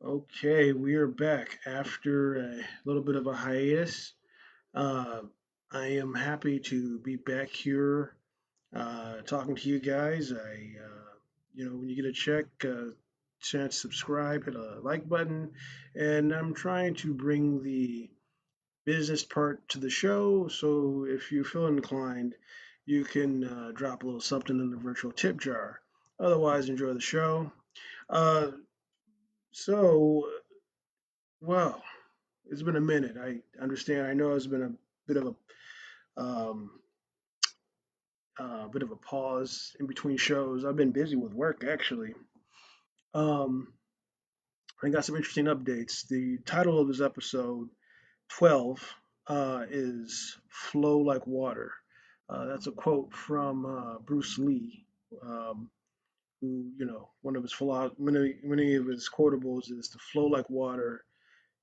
Okay, we are back after a little bit of a hiatus. Uh, I am happy to be back here talking to you guys. When you get a chance to subscribe, hit a like button, and I'm trying to bring the business part to the show. So if you feel inclined, you can drop a little something in the virtual tip jar. Otherwise, enjoy the show. Uh, so, well. It's been a minute. I understand. I know it's been a bit of a pause in between shows. I've been busy with work actually. Um, I got some interesting updates. The title of this episode 12 is "Flow Like Water." That's a quote from Bruce Lee, um, who one of his many of his quotables is to flow like water,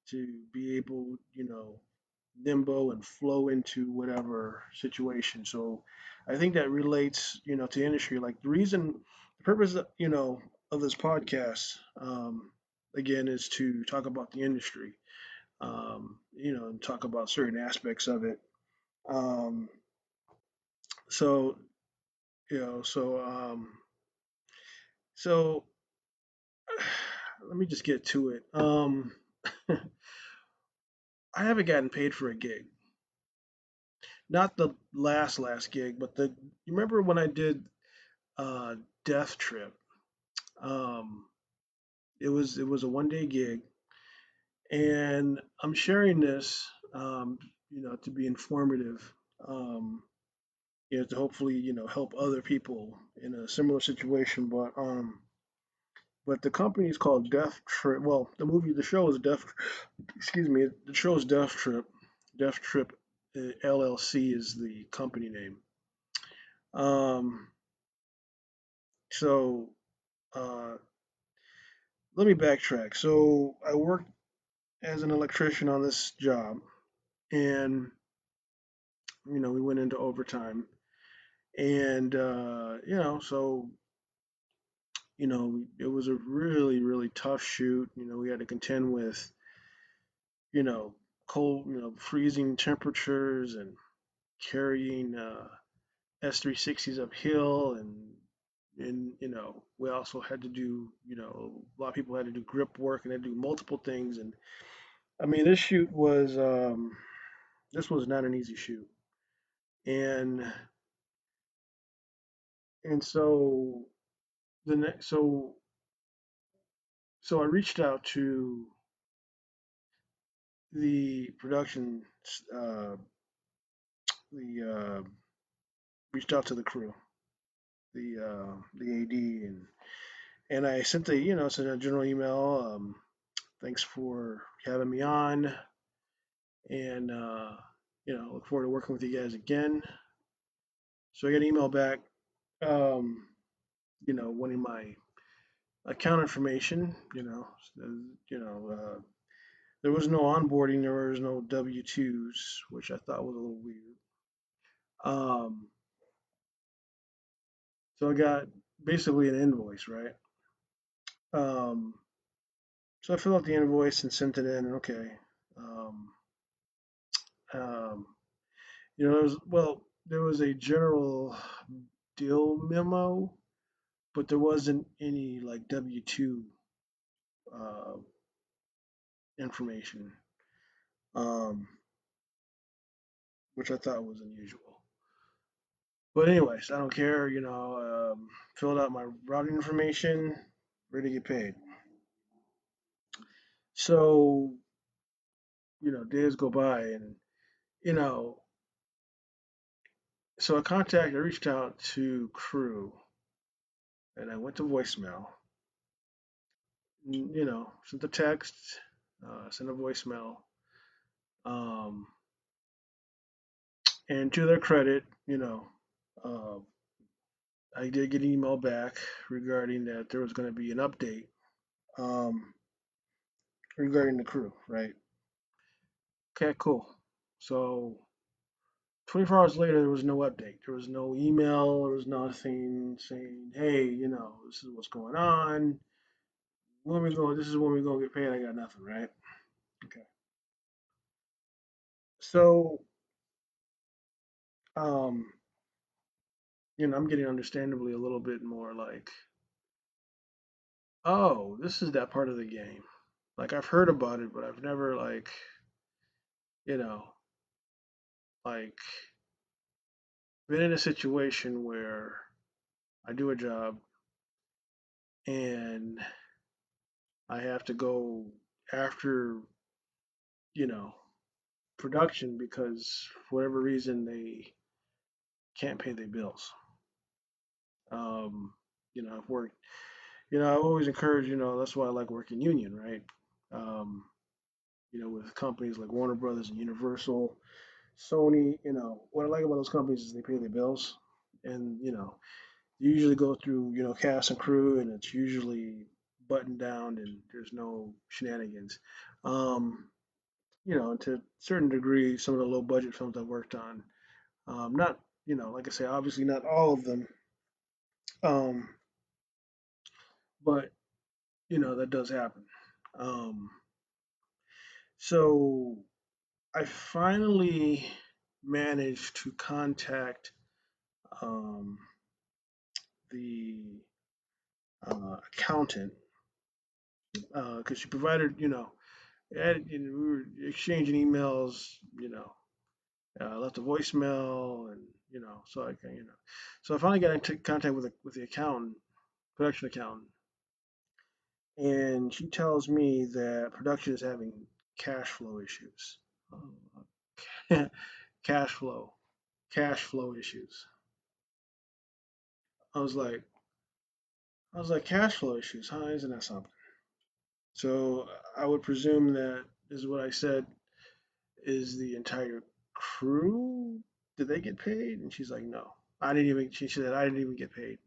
to be able, nimble and flow into whatever situation. So I think that relates, to industry. Like the purpose, of this podcast, again, is to talk about the industry, and talk about certain aspects of it. Um, so, you know, so, um, so let me just get to it. I haven't gotten paid for a gig. Not the last gig, but you remember when I did uh, Death Trip? Um, it was a 1 day gig, and I'm sharing this, to be informative, um, to hopefully help other people in a similar situation. But the company is called Death Trip. Well, the show is Death. Excuse me, the show is Death Trip. Death Trip LLC is the company name. Um, so uh, let me backtrack. So I worked as an electrician on this job, and we went into overtime, and so it was a really tough shoot. We had to contend with you know cold, freezing temperatures, and carrying S360s uphill, and we also had to do, a lot of people had to do grip work, and they had to do multiple things. And I mean, this was not an easy shoot. And and so the next so I reached out to the production, uh the reached out to the crew, the AD, and I sent a general email. Thanks for having me on, and look forward to working with you guys again. So I got an email back, um, wanting my account information. There was no onboarding, there was no W-2s, which I thought was a little weird. Um, so I got basically an invoice, right? Um, so I filled out the invoice and sent it in. Okay. Um, um, there was a general deal memo, but there wasn't any like W-2 uh, information, um, which I thought was unusual. But anyways, I don't care. Filled out my routing information, ready to get paid. So days go by, and you know, so I reached out to crew, and I went to voicemail. Sent a text, sent a voicemail, um, and to their credit, uh, I did get an email back regarding that there was going to be an update, um, regarding the crew, right? Okay, cool. So 24 hours later, there was no update. There was no email. There was nothing saying, hey, this is what's going on. when we going? This is when we gonna get paid. I got nothing, right? Okay. So, um, I'm getting understandably a little bit more like, oh, this is that part of the game. Like I've heard about it, but I've never you know, like been in a situation where I do a job and I have to go after, you know, production because for whatever reason they can't pay their bills. Um, I've worked, I always encourage, that's why I like working union, right? Um, with companies like Warner Brothers and Universal, Sony, what I like about those companies is they pay their bills, and you usually go through cast and crew, and it's usually buttoned down, and there's no shenanigans. Um, and to a certain degree, some of the low budget films I've worked on, not like I say, obviously not all of them, um, but that does happen. Um, so I finally managed to contact um, the accountant because she provided, we were exchanging emails, left a voicemail, and so so I finally got into contact with the accountant, production accountant, and she tells me that production is having cash flow issues. cash flow, cash flow issues. I was like, cash flow issues, huh? Isn't that something? So I would presume that is what I said. Is the entire crew? Did they get paid? And she's like, no, I didn't even. She said I didn't even get paid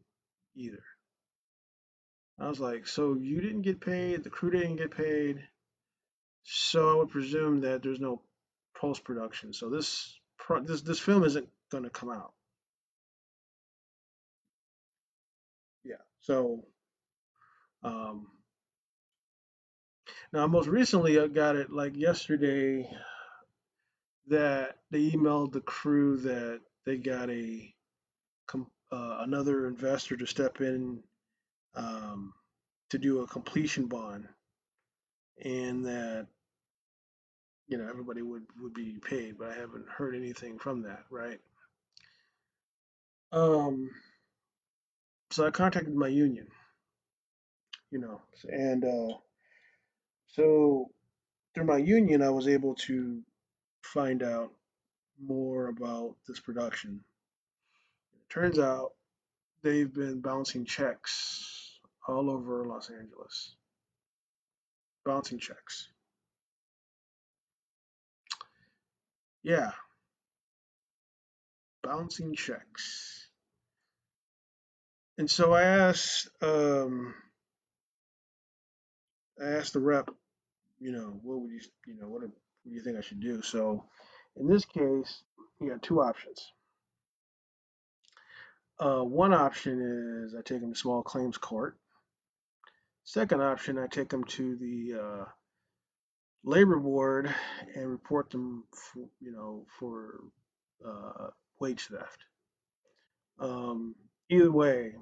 either. I was like, so you didn't get paid, the crew didn't get paid, so I would presume that there's no post production. So this film isn't going to come out. Yeah. So um, now most recently I got it like yesterday that they emailed the crew that they got another investor to step in um, to do a completion bond, and that everybody would be paid, but I haven't heard anything from that, right? Um, so I contacted my union, and so through my union, I was able to find out more about this production. It turns out they've been bouncing checks all over Los Angeles, bouncing checks. Yeah, bouncing checks. And so I asked the rep, what would what do you think I should do? So in this case, you got two options. One option is I take them to small claims court. Second option, I take them to the labor board and report them, for uh, wage theft. Um, Either way,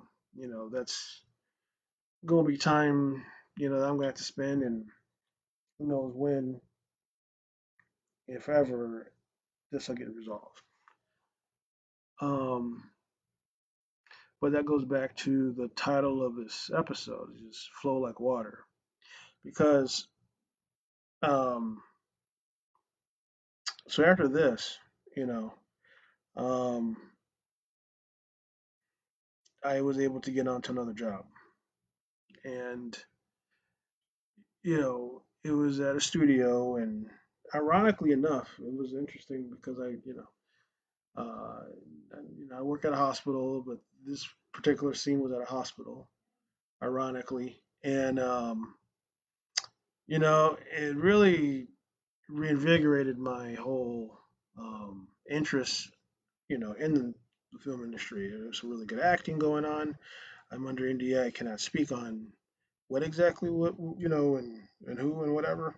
that's going to be time, that I'm going to have to spend, and who knows when, if ever, this will get resolved. Um, but that goes back to the title of this episode, is flow like water. Because um, so after this, you know, um, I was able to get onto another job, and it was at a studio, and ironically enough, it was interesting because uh, I work at a hospital, but this particular scene was at a hospital, ironically, and it really reinvigorated my whole interest, in the film industry. There's some really good acting going on. I'm under NDA. I cannot speak on what exactly what and who and whatever.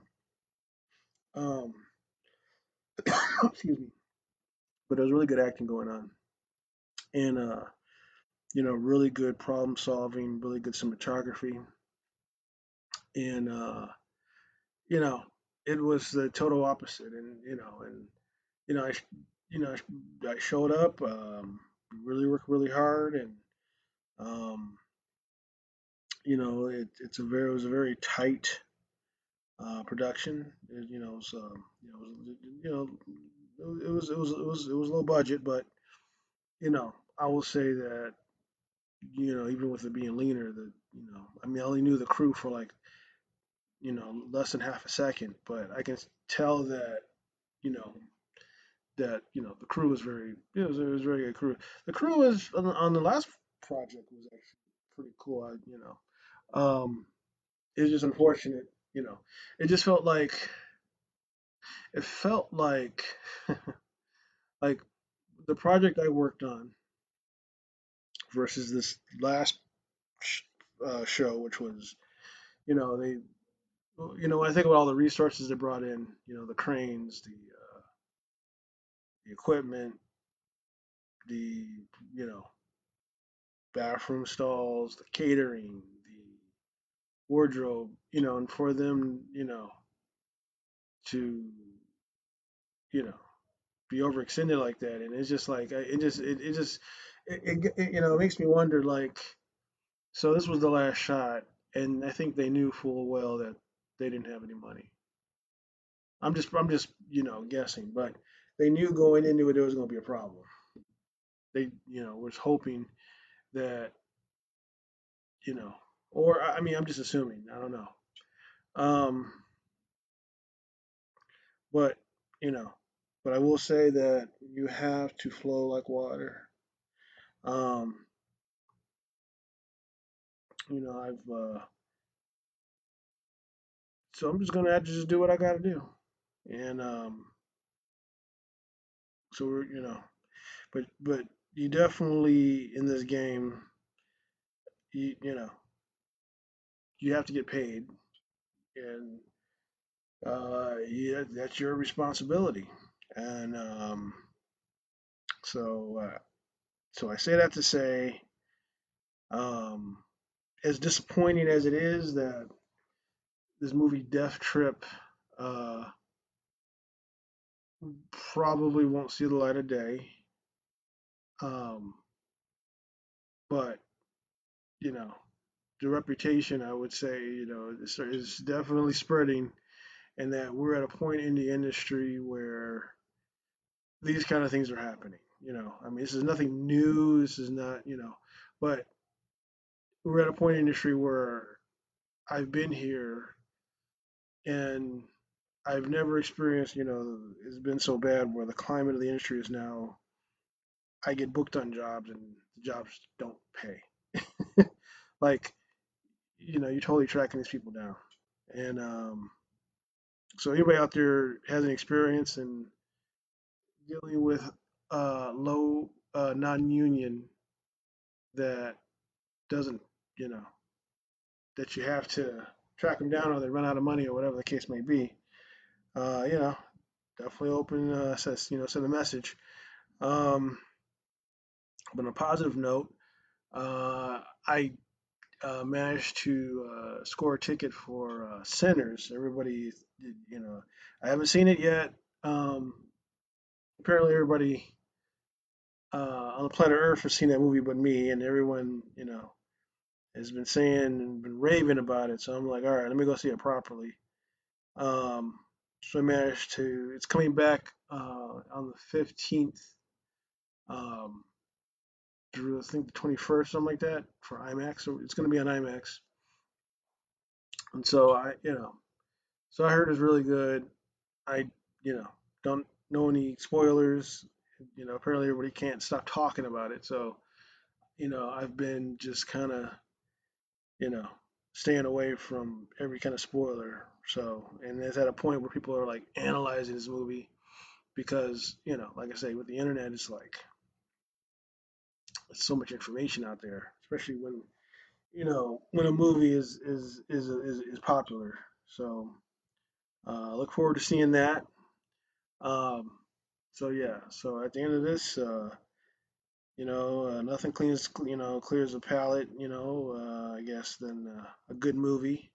Um, excuse me, but there was really good acting going on, and really good problem solving, really good cinematography, and you know, it was the total opposite, and you know, I, sh- I showed up, really worked really hard, and um, it was a very tight production. It was, it was low budget, but I will say that even with it being leaner, that I mean, I only knew the crew for like less than half a second, but I can tell that you know the crew was very it was very good crew. The crew was on the last project was actually pretty cool. It's just unfortunate, you know. It just felt like like the project I worked on versus this last show, which was they when I think about all the resources they brought in, the cranes, the equipment, the you know bathroom stalls, the catering, the wardrobe, and for them, to you know be overextended like that, and it's just like it just it makes me wonder like so this was the last shot, and I think they knew full well that they didn't have any money. I'm just guessing, but they knew going into it there was going to be a problem. They was hoping that you know or I mean I'm just assuming I don't know. Um, but you know, but I will say that you have to flow like water. Um, I've so I'm just gonna have to just do what I gotta do, and so but you definitely in this game, you know, you have to get paid, and yeah, that's your responsibility, and so so I say that to say, um, as disappointing as it is that this movie Death Trip uh, probably won't see the light of day. Um, but you know, the reputation I would say is definitely spreading, and that we're at a point in the industry where these kind of things are happening. I mean, this is nothing new. This is not but we're at a point in the industry where I've been here and I've never experienced, it's been so bad where the climate of the industry is now I get booked on jobs and the jobs don't pay. Like, you're totally tracking these people down. And so anybody out there has an experience in dealing with low non-union that doesn't, you know, that you have to track them down or they run out of money or whatever the case may be, uh, you know, definitely open, send a message. Um, but on a positive note, I managed to score a ticket for Sinners. Everybody, I haven't seen it yet. Um, apparently, everybody on the planet Earth has seen that movie, but me, and everyone, has been saying and been raving about it. So I'm like, all right, let me go see it properly. Um, so I managed to. It's coming back on the 15th um, through I think the 21st, something like that, for IMAX. So it's going to be on IMAX, and so so I heard it's really good. I, don't know any spoilers. Apparently everybody can't stop talking about it. So, I've been just kind of, you know, staying away from every kind of spoiler. So, and it's at a point where people are like analyzing this movie because, like I say, with the internet, it's like, there's so much information out there, especially when when a movie is popular. So look forward to seeing that. Um, so yeah, so at the end of this, nothing clears the palate. I guess than a good movie.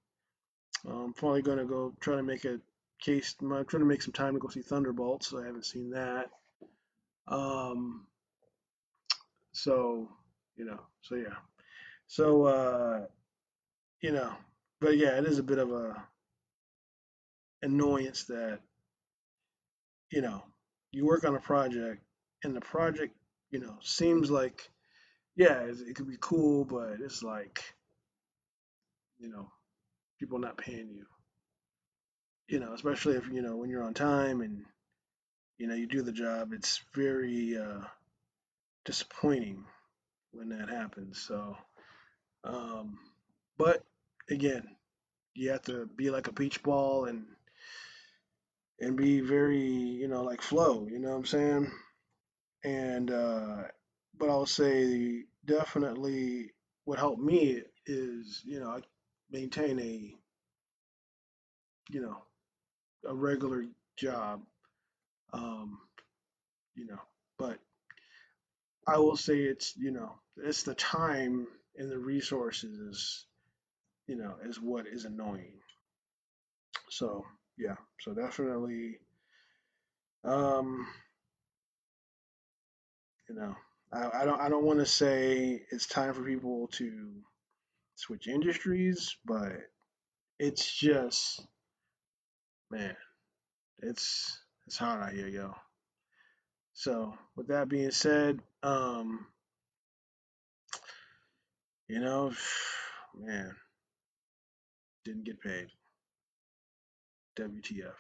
I'm probably gonna go try to make a case. I'm trying to make some time to go see Thunderbolts. I haven't seen that. Um, so so yeah, so you know, but yeah, it is a bit of a annoyance that you know you work on a project and the project seems like yeah it could be cool, but it's like you know people not paying you. Especially if when you're on time and you do the job. It's very disappointing when that happens. So, um, but again, you have to be like a beach ball and be very, like flow. You know what I'm saying? And but I'll say definitely what helped me is I maintain you know a regular job. Um, you know, but I will say it's the time and the resources is what is annoying. So yeah, so definitely, um, you know, I don't want to say it's time for people to switch industries, but it's just man, it's hot out here, yo. So with that being said, you know, man, didn't get paid. WTF?